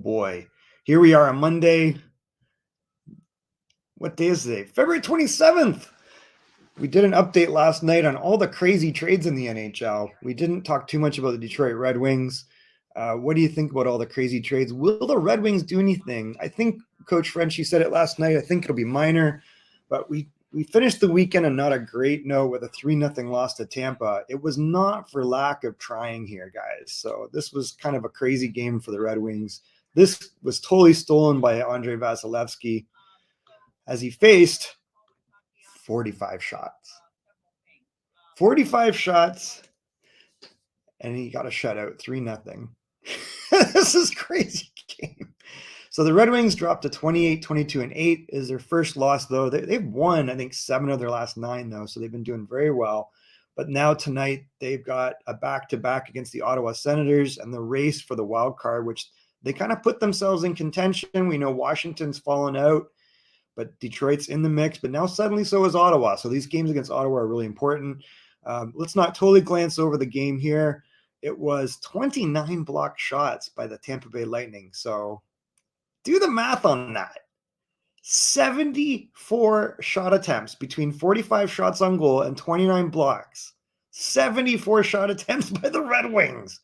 boy. Here we are on Monday. What day is today? February 27th. We did an update last night on all the crazy trades in the NHL. We didn't talk too much about the Detroit Red Wings. What do you think about all the crazy trades? Will the Red Wings do anything? I think Coach Frenchie said it last night. I think it'll be minor, but we finished the weekend on not a great note with a 3-0 loss to Tampa. It was not for lack of trying here, guys. So this was kind of a crazy game for the Red Wings. This was totally stolen by Andrei Vasilevsky as he faced 45 shots. 45 shots, and he got a shutout, 3-0. This is crazy game. So the Red Wings dropped to 28, 22, and 8 is their first loss, though. They've won, I think, 7 of their last 9, though, so they've been doing very well. But now tonight they've got a back-to-back against the Ottawa Senators and the race for the wild card, which they kind of put themselves in contention. We know Washington's fallen out, but Detroit's in the mix. But now suddenly so is Ottawa. So these games against Ottawa are really important. Let's not totally glance over the game here. It was 29 blocked shots by the Tampa Bay Lightning. So do the math on that. 74 shot attempts between 45 shots on goal and 29 blocks. 74 shot attempts by the Red Wings.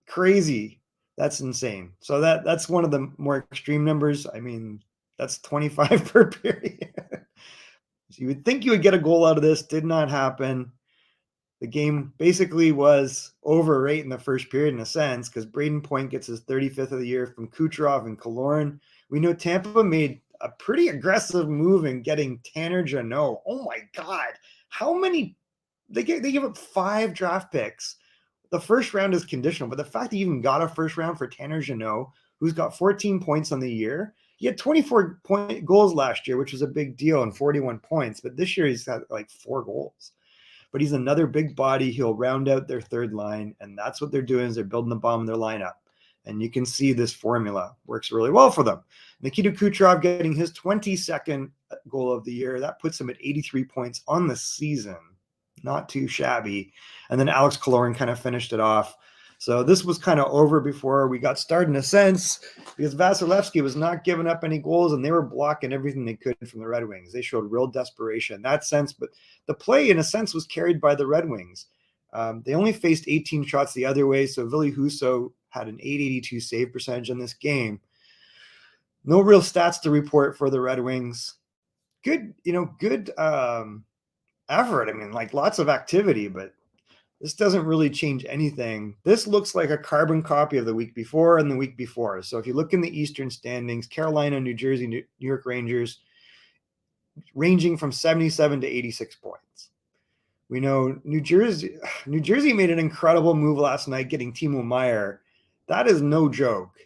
Crazy. That's insane. So that's one of the more extreme numbers. I mean, that's 25 per period. So you would think you would get a goal out of this. Did not happen. The game basically was over right in the first period in a sense because Braden Point gets his 35th of the year from Kucherov and Killorn. We know Tampa made a pretty aggressive move in getting Tanner Jeannot. Oh, my God. How many? They give up 5 draft picks. The first round is conditional, but the fact that you even got a first round for Tanner Jeannot, who's got 14 points on the year, he had 24 goals last year, which was a big deal, and 41 points. But this year he's got like 4 goals. But he's another big body. He'll round out their third line, and that's what they're doing is they're building the bottom of their lineup. And you can see this formula works really well for them. Nikita Kucherov getting his 22nd goal of the year. That puts him at 83 points on the season. Not too shabby. And then Alex Killorn kind of finished it off. So this was kind of over before we got started in a sense because Vasilevsky was not giving up any goals and they were blocking everything they could from the Red Wings. They showed real desperation in that sense, but the play in a sense was carried by the Red Wings. They only faced 18 shots the other way, so Ville Husso had an .882 save percentage in this game. No real stats to report for the Red Wings. Good effort. I mean, like lots of activity, but this doesn't really change anything. This looks like a carbon copy of the week before and the week before. So if you look in the Eastern standings, Carolina, New Jersey, New York Rangers, ranging from 77 to 86 points. We know New Jersey made an incredible move last night getting Timo Meier. That is no joke.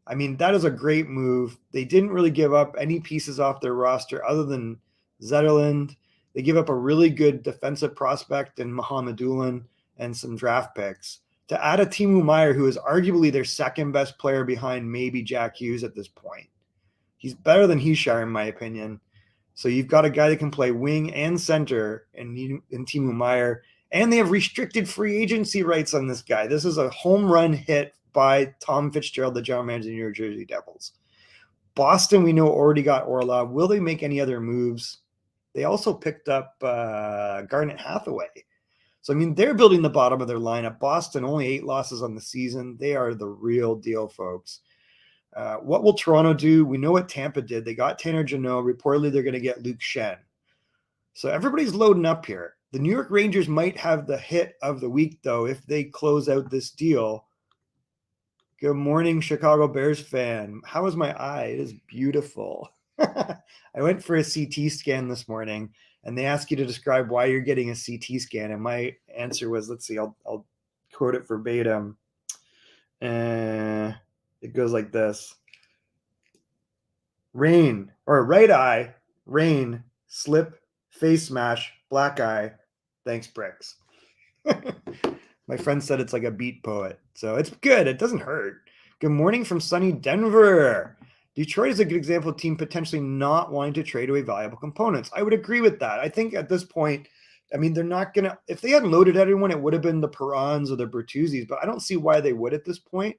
I mean, that is a great move. They didn't really give up any pieces off their roster other than Zetterlund. They give up a really good defensive prospect in Mohamed Doolin and some draft picks to add a Timo Meier, who is arguably their second best player behind maybe Jack Hughes at this point. He's better than Hischier, in my opinion. So you've got a guy that can play wing and center in Timo Meier, and they have restricted free agency rights on this guy. This is a home run hit by Tom Fitzgerald, the general manager of the New Jersey Devils. Boston, we know, already got Orlov. Will they make any other moves? They also picked up Garnet Hathaway. So, I mean, they're building the bottom of their lineup. Boston, only 8 losses on the season. They are the real deal, folks. What will Toronto do? We know what Tampa did. They got Tanner Jeannot. Reportedly, they're going to get Luke Schenn. So everybody's loading up here. The New York Rangers might have the hit of the week, though, if they close out this deal. Good morning, Chicago Bears fan. How is my eye? It is beautiful. I went for a CT scan this morning, and they ask you to describe why you're getting a CT scan. And my answer was, let's see, I'll quote it verbatim. It goes like this. Rain, or right eye, rain, slip, face smash, black eye, thanks bricks. My friend said it's like a beat poet. So it's good. It doesn't hurt. Good morning from sunny Denver. Detroit is a good example of a team potentially not wanting to trade away valuable components. I would agree with that. I think at this point, I mean, they're not going to, if they hadn't loaded everyone, it would have been the Perrons or the Bertuzzis, but I don't see why they would at this point.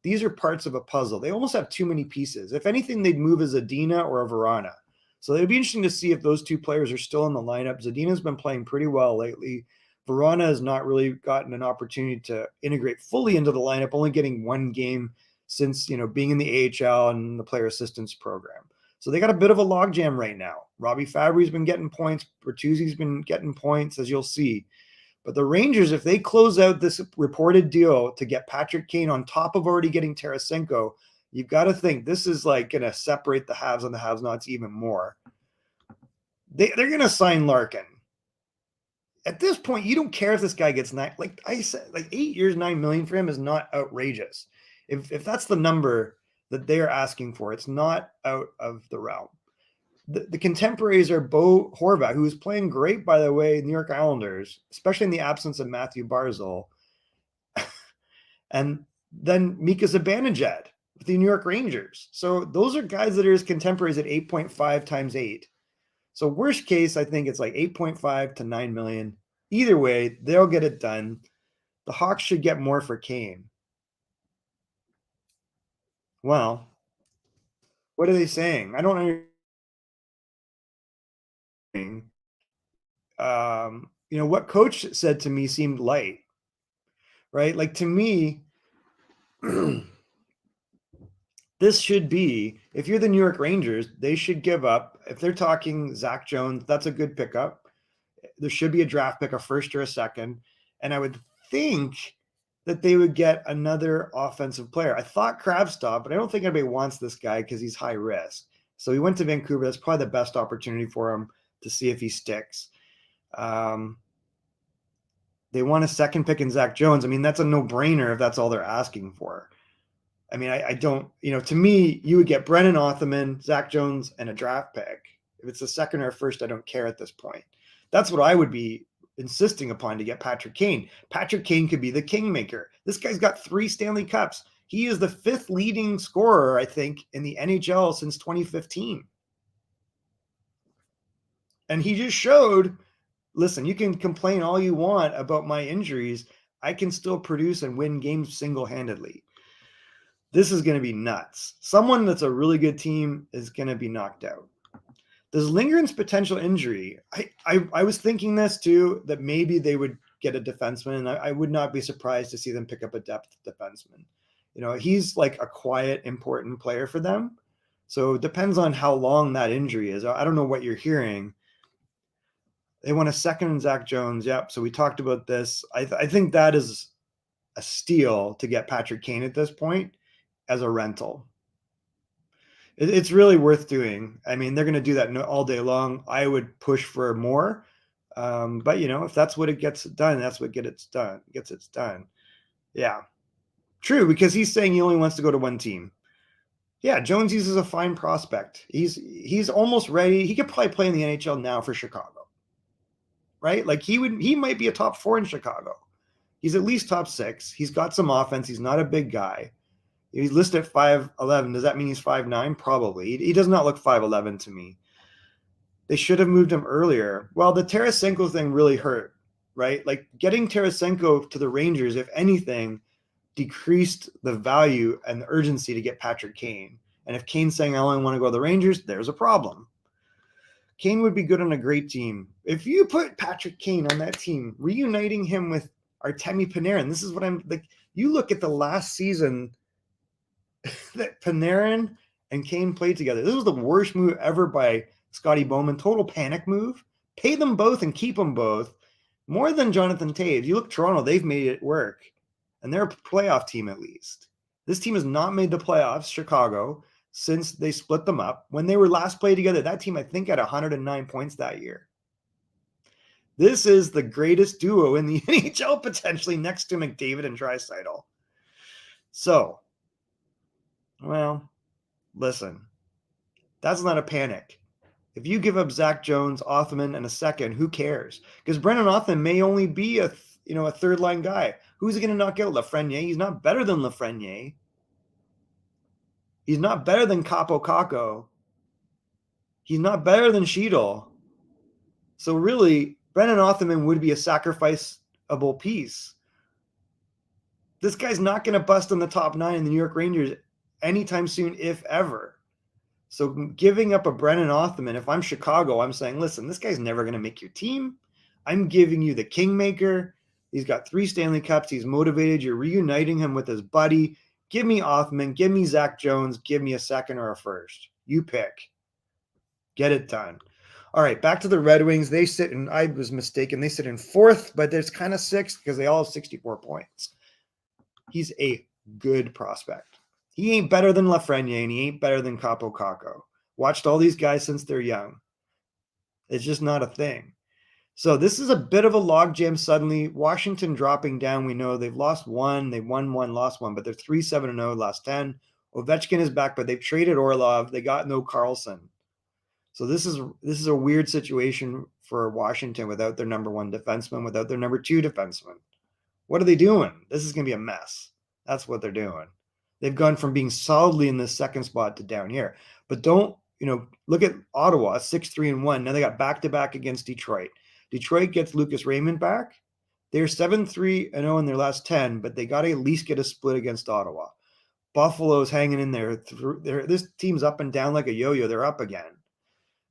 these are parts of a puzzle. They almost have too many pieces. If anything, they'd move a Zadina or a Vrana. So it'd be interesting to see if those two players are still in the lineup. Zadina's been playing pretty well lately. Vrana has not really gotten an opportunity to integrate fully into the lineup, only getting one game since, being in the AHL and the player assistance program. So they got a bit of a logjam right now. Robbie Fabry's been getting points. Bertuzzi's been getting points, as you'll see. But the Rangers, if they close out this reported deal to get Patrick Kane on top of already getting Tarasenko, you've got to think this is like going to separate the haves and the have-nots even more. They're going to sign Larkin. At this point, you don't care if this guy gets like I said, like 8 years, $9 million for him is not outrageous. If that's the number that they are asking for, it's not out of the realm. The contemporaries are Bo Horvat, who is playing great, by the way, New York Islanders, especially in the absence of Matthew Barzal. And then Mika Zibanejad with the New York Rangers. So those are guys that are his contemporaries at 8.5 times 8. So worst case, I think it's like 8.5 to 9 million. Either way, they'll get it done. The Hawks should get more for Kane. Well, what are they saying? I don't understand. What coach said to me seemed light, right? Like to me, this should be, if you're the New York Rangers, they should give up. If they're talking Zach Jones, that's a good pickup. There should be a draft pick, a first or a second. And I would think that they would get another offensive player. I thought Krabstov, but I don't think anybody wants this guy because he's high risk. So he went to Vancouver. That's probably the best opportunity for him to see if he sticks. They want a second pick in Zach Jones. I mean, that's a no-brainer if that's all they're asking for. I mean, I don't, to me, you would get Brennan Othman, Zach Jones, and a draft pick. If it's a second or a first, I don't care at this point. That's what I would be insisting upon to get Patrick Kane. Patrick Kane could be the kingmaker. This guy's got 3 Stanley Cups. He is the 5th leading scorer, I think, in the NHL since 2015. And he just showed, listen, you can complain all you want about my injuries. I can still produce and win games single-handedly. This is going to be nuts. Someone that's a really good team is going to be knocked out. Does Lindgren's potential injury, I was thinking this too, that maybe they would get a defenseman, and I would not be surprised to see them pick up a depth defenseman. He's like a quiet, important player for them. So it depends on how long that injury is. I don't know what you're hearing. They want a second in Zach Jones. Yep. So we talked about this. I think that is a steal to get Patrick Kane at this point as a rental. It's really worth doing. I mean, they're going to do that all day long. I would push for more. But, if that's what it gets done, that's what gets it done. Yeah. True, because he's saying he only wants to go to one team. Yeah, Jonesy's is a fine prospect. He's almost ready. He could probably play in the NHL now for Chicago. Right? Like he might be a top 4 in Chicago. He's at least top 6. He's got some offense. He's not a big guy. He's listed at 5'11". Does that mean he's 5'9"? Probably. He does not look 5'11" to me. They should have moved him earlier. Well, the Tarasenko thing really hurt, right? Like getting Tarasenko to the Rangers, if anything, decreased the value and the urgency to get Patrick Kane. And if Kane's saying, I only want to go to the Rangers, there's a problem. Kane would be good on a great team. If you put Patrick Kane on that team, reuniting him with Artemi Panarin, this is what I'm like. You look at the last season that Panarin and Kane played together. This was the worst move ever by Scotty Bowman. Total panic move. Pay them both and keep them both. More than Jonathan Toews. You look Toronto, they've made it work. And they're a playoff team at least. This team has not made the playoffs, Chicago, since they split them up. When they were last played together, that team, I think, had 109 points that year. This is the greatest duo in the NHL, potentially, next to McDavid and Draisaitl. So, well, listen, that's not a panic. If you give up Zach Jones, Othman, and a second, who cares? Because Brennan Othman may only be a third-line guy. Who's he going to knock out? Lafreniere? He's not better than Lafreniere. He's not better than Capo Caco. He's not better than Sheedle. So really, Brennan Othman would be a sacrificeable piece. This guy's not going to bust in the top 9 in the New York Rangers anytime soon, if ever. So giving up a Brennan Othman, if I'm Chicago, I'm saying, listen, this guy's never going to make your team. I'm giving you the kingmaker. He's got 3 Stanley Cups. He's motivated. You're reuniting him with his buddy. Give me Othman. Give me Zach Jones. Give me a second or a first. You pick. Get it done. All right, back to the Red Wings. They sit in, I was mistaken, they sit in 4th, but there's kind of 6th because they all have 64 points. He's a good prospect. He ain't better than Lafreniere, and he ain't better than Capo Caco. Watched all these guys since they're young. It's just not a thing. So this is a bit of a logjam suddenly. Washington dropping down. We know they've lost 1. They won 1, lost 1, but they're 3-7-0, last 10. Ovechkin is back, but they've traded Orlov. They got no Carlson. So this is a weird situation for Washington without their number 1 defenseman, without their number 2 defenseman. What are they doing? This is going to be a mess. That's what they're doing. They've gone from being solidly in the 2nd spot to down here. But don't, look at Ottawa, 6-3-1. Now they got back-to-back against Detroit. Detroit gets Lucas Raymond back. They're 7-3-0 in their last 10, but they got to at least get a split against Ottawa. Buffalo's hanging in there. This team's up and down like a yo-yo. They're up again.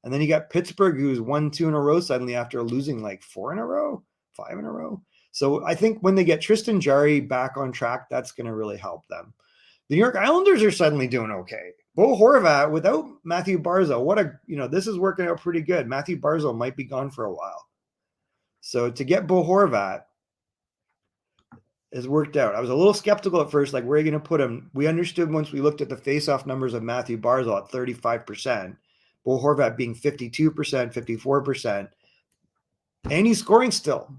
And then you got Pittsburgh, who's won 2 in a row suddenly after losing like 4 in a row, 5 in a row. So I think when they get Tristan Jarry back on track, that's going to really help them. The New York Islanders are suddenly doing okay. Bo Horvat without Matthew Barzal, this is working out pretty good. Matthew Barzal might be gone for a while. So to get Bo Horvat has worked out. I was a little skeptical at first, like, where are you going to put him? We understood once we looked at the face-off numbers of Matthew Barzal at 35%, Bo Horvat being 52%, 54%, and he's scoring still.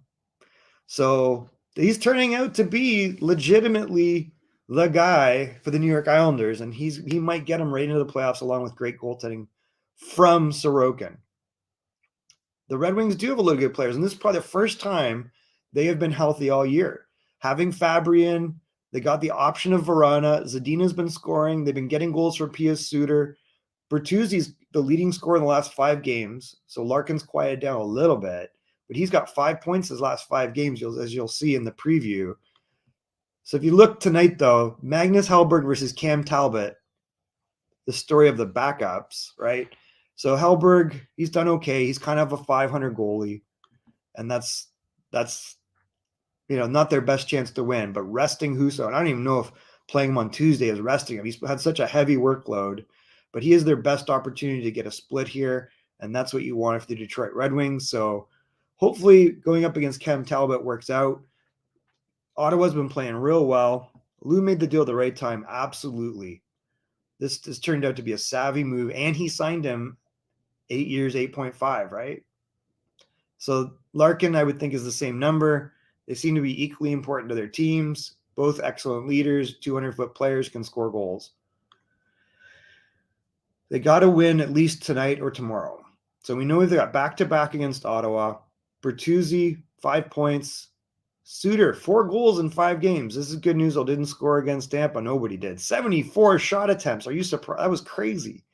So he's turning out to be legitimately the guy for the New York Islanders, and he might get him right into the playoffs along with great goaltending from Sorokin. The Red Wings do have a lot of good players, and this is probably the first time they have been healthy all year. Having Fabrian, they got the option of Verana. Zadina's been scoring. They've been getting goals from Pius Suter. Bertuzzi's the leading scorer in the last 5 games, so Larkin's quieted down a little bit, but he's got 5 points his last 5 games, as you'll see in the preview. So if you look tonight, though, Magnus Hellberg versus Cam Talbot, the story of the backups, right? So Hellberg, he's done okay. He's kind of a 500 goalie, and that's not their best chance to win. But resting Husso, and I don't even know if playing him on Tuesday is resting him. He's had such a heavy workload, but he is their best opportunity to get a split here, and that's what you want for the Detroit Red Wings. So hopefully going up against Cam Talbot works out. Ottawa's been playing real well. Lou made the deal at the right time. Absolutely. This has turned out to be a savvy move, and he signed him 8 years, 8.5, right? So Larkin, I would think, is the same number. They seem to be equally important to their teams. Both excellent leaders, 200-foot players, can score goals. They got to win at least tonight or tomorrow. So we know they've got back-to-back against Ottawa. Bertuzzi, 5 points. Suter, 4 goals in 5 games. This is good news. They didn't score against Tampa. Nobody did. 74 shot attempts. Are you surprised? That was crazy.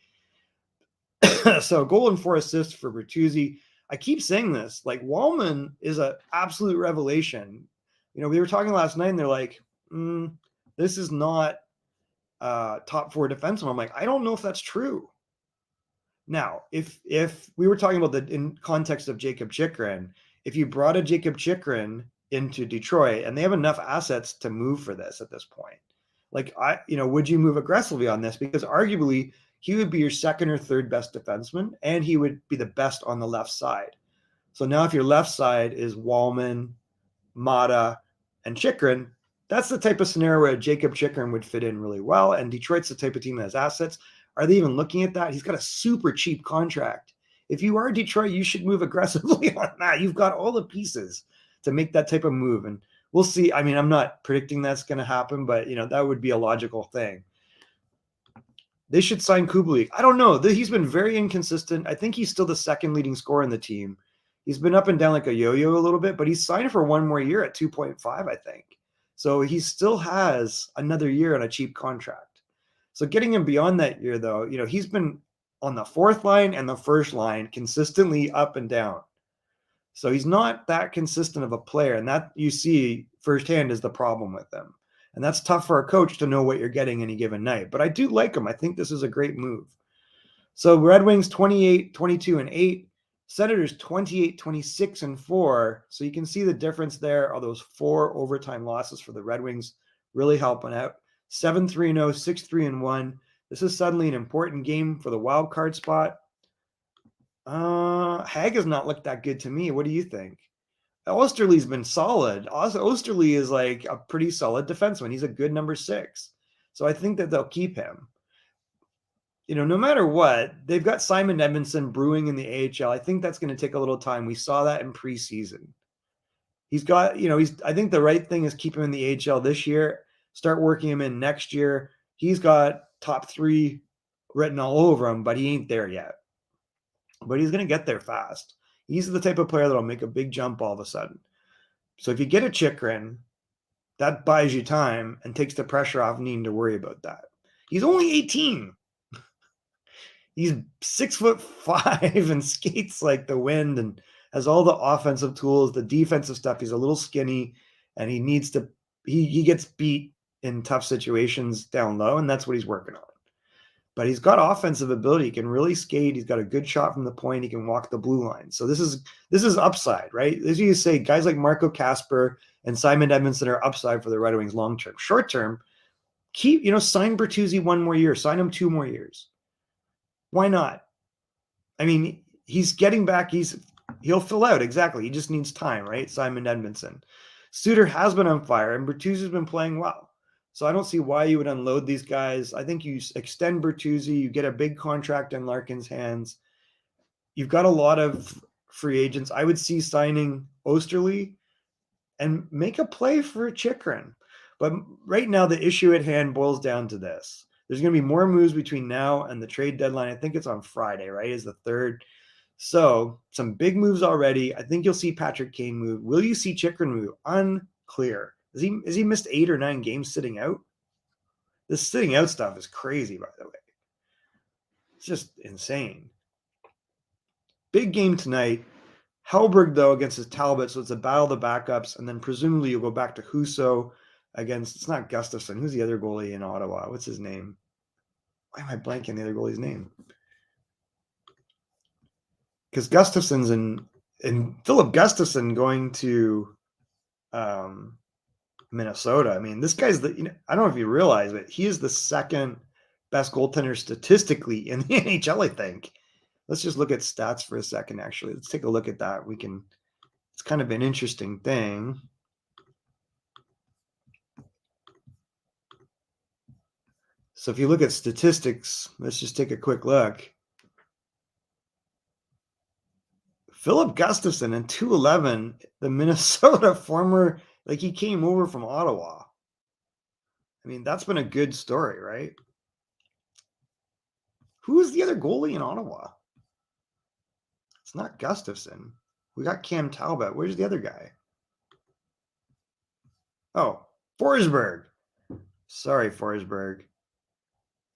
So goal and 4 assists for Bertuzzi. I keep saying this. Like, Wallman is an absolute revelation. We were talking last night, and they're like, this is not top 4 defenseman. I'm like, I don't know if that's true. Now, if we were talking about in context of Jacob Chychrun, if you brought a Jacob Chychrun into Detroit, and they have enough assets to move for this at this point, like, would you move aggressively on this? Because arguably he would be your 2nd or 3rd best defenseman, and he would be the best on the left side. So now if your left side is Wallman, Mata, and Chychrun, that's the type of scenario where Jacob Chychrun would fit in really well, and Detroit's the type of team that has assets. Are they even looking at that? He's got a super cheap contract. If you are Detroit, you should move aggressively on that. You've got all the pieces to make that type of move, and we'll see. I mean, I'm not predicting that's going to happen, but that would be a logical thing. They should sign Kubalik. I don't know. He's been very inconsistent. I think he's still the 2nd leading scorer in the team. He's been up and down like a yo-yo a little bit, but he's signed for 1 more year at 2.5, I think. So he still has another year on a cheap contract. So getting him beyond that year, though, he's been on the 4th line and the 1st line consistently up and down. So he's not that consistent of a player, and that you see firsthand is the problem with him. And that's tough for a coach to know what you're getting any given night. But I do like him. I think this is a great move. So Red Wings 28, 22, and 8. Senators 28, 26, and 4. So you can see the difference there are those 4 overtime losses for the Red Wings really helping out. 7-3-0, 6-3-1. This is suddenly an important game for the wild card spot. Hag has not looked that good to me. What do you think? Osterley's been solid. Osterley is like a pretty solid defenseman. He's a good number 6. So I think that they'll keep him. You know, no matter what, they've got Simon Edmondson brewing in the AHL. I think that's going to take a little time. We saw that in preseason. He's got, you know, I think the right thing is keep him in the AHL this year, start working him in next year. He's got top 3 written all over him, but he ain't there yet. But he's going to get there fast. He's the type of player that'll make a big jump all of a sudden. So if you get a Chychrun, that buys you time and takes the pressure off needing to worry about that. He's only 18. He's 6'5" and skates like the wind and has all the offensive tools, the defensive stuff. He's a little skinny and he needs to, he gets beat in tough situations down low, and that's what he's working on. But he's got offensive ability. He can really skate. He's got a good shot from the point. He can walk the blue line. So this is upside, right? As you say, guys like Marco Kasper and Simon Edmondson are upside for the Red Wings long term. Short term, sign Bertuzzi 1 more year, sign him 2 more years. Why not? I mean, he's getting back. He'll fill out. Exactly. He just needs time, right? Simon Edmondson. Suter has been on fire, and Bertuzzi's been playing well. So I don't see why you would unload these guys. I think you extend Bertuzzi. You get a big contract in Larkin's hands. You've got a lot of free agents. I would see signing Osterley and make a play for Chychrun. But right now, the issue at hand boils down to this. There's going to be more moves between now and the trade deadline. I think it's on Friday, right? Is the 3rd. So some big moves already. I think you'll see Patrick Kane move. Will you see Chychrun move? Unclear. Has he missed 8 or 9 games sitting out? This sitting out stuff is crazy, by the way. It's just insane. Big game tonight. Hellberg, though, against his Talbot, so it's a battle of the backups, and then presumably you'll go back to Husso against, it's not Gustafsson. Who's the other goalie in Ottawa? What's his name? Why am I blanking the other goalie's name? Because Gustafsson's in Philip Gustafsson going to Minnesota. I mean, this guy's I don't know if you realize, but he is the 2nd best goaltender statistically in the NHL, I think. Let's just look at stats for a second, actually. Let's take a look at that. It's kind of an interesting thing. So if you look at statistics, let's just take a quick look. Philip Gustafsson in 211, the Minnesota former, he came over from Ottawa. I mean, that's been a good story, right? Who is the other goalie in Ottawa? It's not Gustafsson. We got Cam Talbot. Where's the other guy? Oh, Forsberg. Sorry, Forsberg.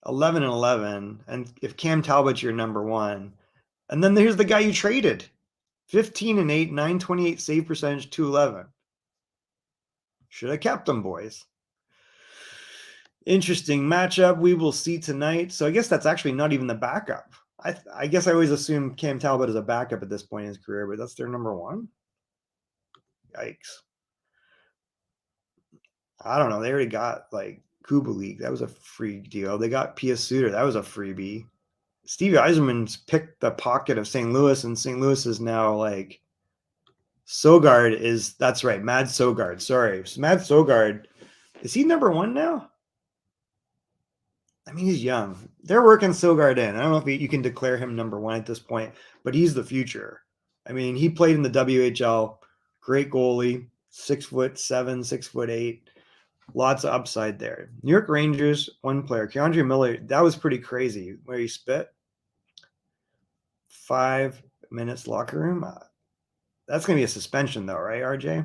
11-11. And if Cam Talbot's your number 1. And then here's the guy you traded. 15-8, 928 save percentage, 211. Should have kept them, boys. Interesting matchup we will see tonight. So I guess that's actually not even the backup. I guess I always assume Cam Talbot is a backup at this point in his career, but that's their number 1. Yikes. I don't know. They already got Kubalik. That was a free deal. They got P.S. Suter. That was a freebie. Stevie Yzerman's picked the pocket of St. Louis, and St. Louis is now Sogard is, that's right, Mad Sogard. Sorry. Mad Sogard. Is he number 1 now? I mean, he's young. They're working Sogard in. I don't know if you can declare him number 1 at this point, but he's the future. I mean, he played in the WHL. Great goalie. 6'7", 6'8". Lots of upside there. New York Rangers, 1 player. Keandre Miller, that was pretty crazy. Where he spit. 5 minutes locker room. That's going to be a suspension though, right, RJ?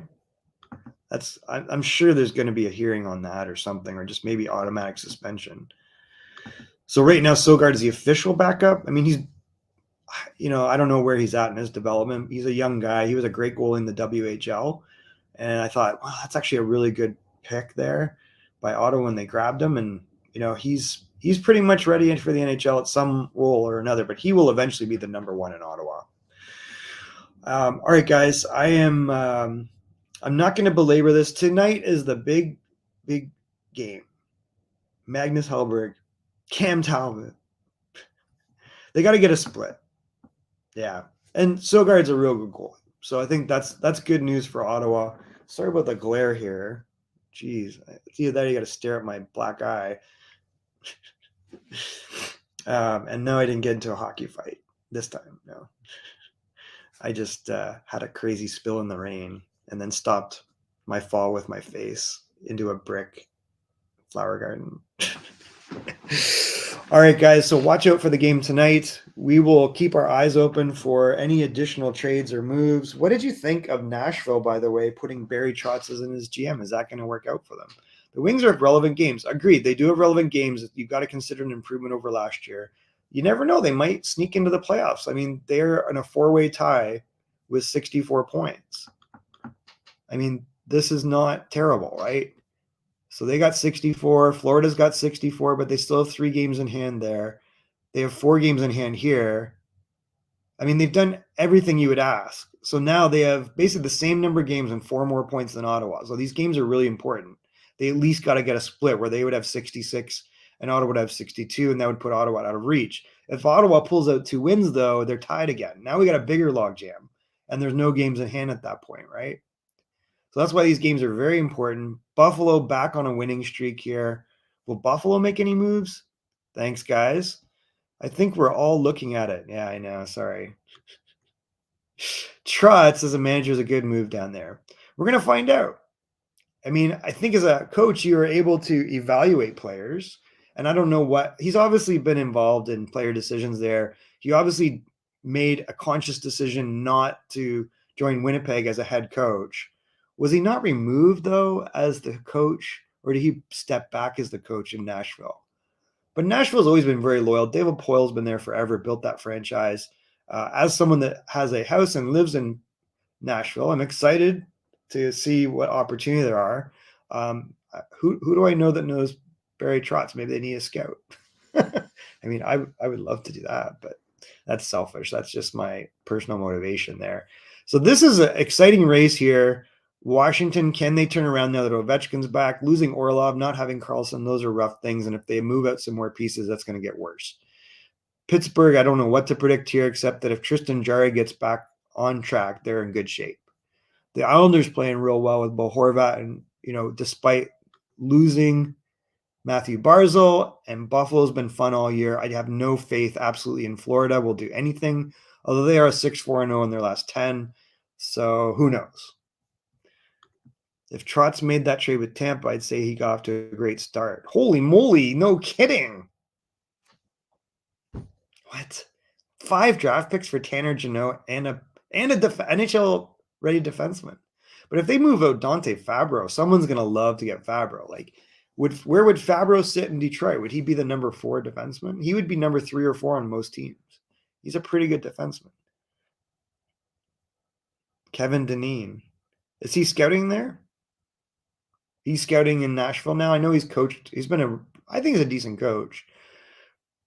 I'm sure there's going to be a hearing on that or something, or just maybe automatic suspension. So right now, Sogard is the official backup. I mean, he's, I don't know where he's at in his development. He's a young guy. He was a great goalie in the WHL. And I thought, wow, that's actually a really good pick there. by Ottawa when they grabbed him, and he's pretty much ready for the NHL at some role or another, but he will eventually be the number one in Ottawa. All right, guys, I'm not going to belabor this. Tonight is the big game. Magnus Hellberg, Cam Talbot. They got to get a split. Yeah, and Sogard's a real good goalie, so I think that's good news for Ottawa. Sorry about the glare here. Jeez, either that or you got to stare at my black eye. And no, I didn't get into a hockey fight this time. No, I just had a crazy spill in the rain and then stopped my fall with my face into a brick flower garden. All right, guys, so watch out for the game tonight. We will keep our eyes open for any additional trades or moves. What did you think of Nashville, by the way, putting Barry Trotz as in his GM? Is that going to work out for them? The Wings are relevant games. Agreed, they do have relevant games. You've got to consider an improvement over last year. You never know. They might sneak into the playoffs. I mean, they're in a four-way tie with 64 points. I mean, this is not terrible, right? So they got 64. Florida's got 64, but they still have 3 games in hand there. They have 4 games in hand here. I mean, they've done everything you would ask. So now they have basically the same number of games and 4 more points than Ottawa. So these games are really important. They at least got to get a split where they would have 66 and Ottawa would have 62, and that would put Ottawa out of reach. If Ottawa pulls out 2 wins, though, they're tied again. Now we got a bigger logjam, and there's no games in hand at that point, right? So that's why these games are very important. Buffalo back on a winning streak here. Will Buffalo make any moves? Thanks, guys. I think we're all looking at it. Yeah, I know. Sorry. Trotz as a manager is a good move down there. We're going to find out. I mean, I think as a coach, you are able to evaluate players. And I don't know what – he's obviously been involved in player decisions there. He obviously made a conscious decision not to join Winnipeg as a head coach. Was he not removed, though, as the coach, or did he step back as the coach in Nashville? But Nashville's always been very loyal. David Poyle's been there forever, built that franchise. As someone that has a house and lives in Nashville, I'm excited to see what opportunity there are. Who do I know that knows Barry Trotz? Maybe they need a scout. I mean, I would love to do that, but that's selfish. That's just my personal motivation there. So this is an exciting race here. Washington, can they turn around now that Ovechkin's back? Losing Orlov, not having Carlson, those are rough things. And if they move out some more pieces, that's going to get worse. Pittsburgh, I don't know what to predict here, except that if Tristan Jarry gets back on track, they're in good shape. The Islanders playing real well with Bo Horvat, and despite losing Matthew Barzal, and Buffalo's been fun all year. I have no faith absolutely in Florida will do anything, although they are 6-4-0 in their last 10. So who knows? If Trotz made that trade with Tampa, I'd say he got off to a great start. Holy moly, no kidding. What? 5 draft picks for Tanner Jeannot and a NHL-ready defenseman. But if they move out Dante Fabro, someone's going to love to get Fabro. Like, where would Fabro sit in Detroit? Would he be the number 4 defenseman? He would be number 3 or 4 on most teams. He's a pretty good defenseman. Kevin Dineen. Is he scouting there? He's scouting in Nashville now. I know he's coached. I think he's a decent coach.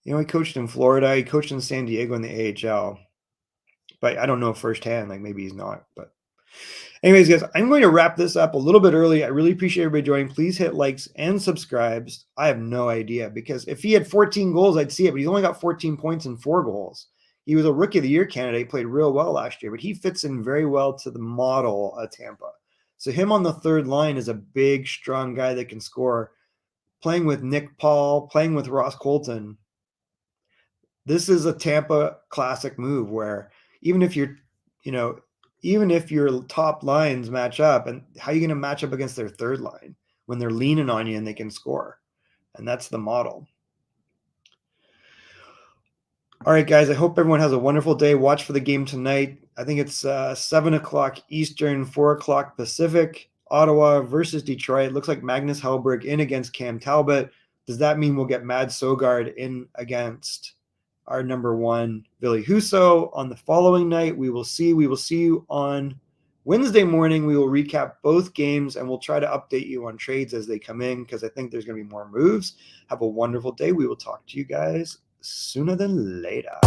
He coached in Florida. He coached in San Diego in the AHL. But I don't know firsthand. Like, maybe he's not. But anyways, guys, I'm going to wrap this up a little bit early. I really appreciate everybody joining. Please hit likes and subscribes. I have no idea, because if he had 14 goals, I'd see it. But he's only got 14 points and 4 goals. He was a Rookie of the Year candidate. He played real well last year. But he fits in very well to the model of Tampa. So him on the third line is a big, strong guy that can score. Playing with Nick Paul, playing with Ross Colton. This is a Tampa classic move where even if your top lines match up, and how are you going to match up against their third line when they're leaning on you and they can score? And that's the model. All right, guys, I hope everyone has a wonderful day. Watch for the game tonight. I think it's 7 o'clock Eastern, 4 o'clock Pacific. Ottawa versus Detroit. Looks like Magnus Hellberg in against Cam Talbot. Does that mean we'll get Mad Sogard in against our number 1, Ville Husso, on the following night? We will see. We will see you on Wednesday morning, we will recap both games and we'll try to update you on trades as they come in because I think there's going to be more moves. Have a wonderful day. We will talk to you guys sooner than later.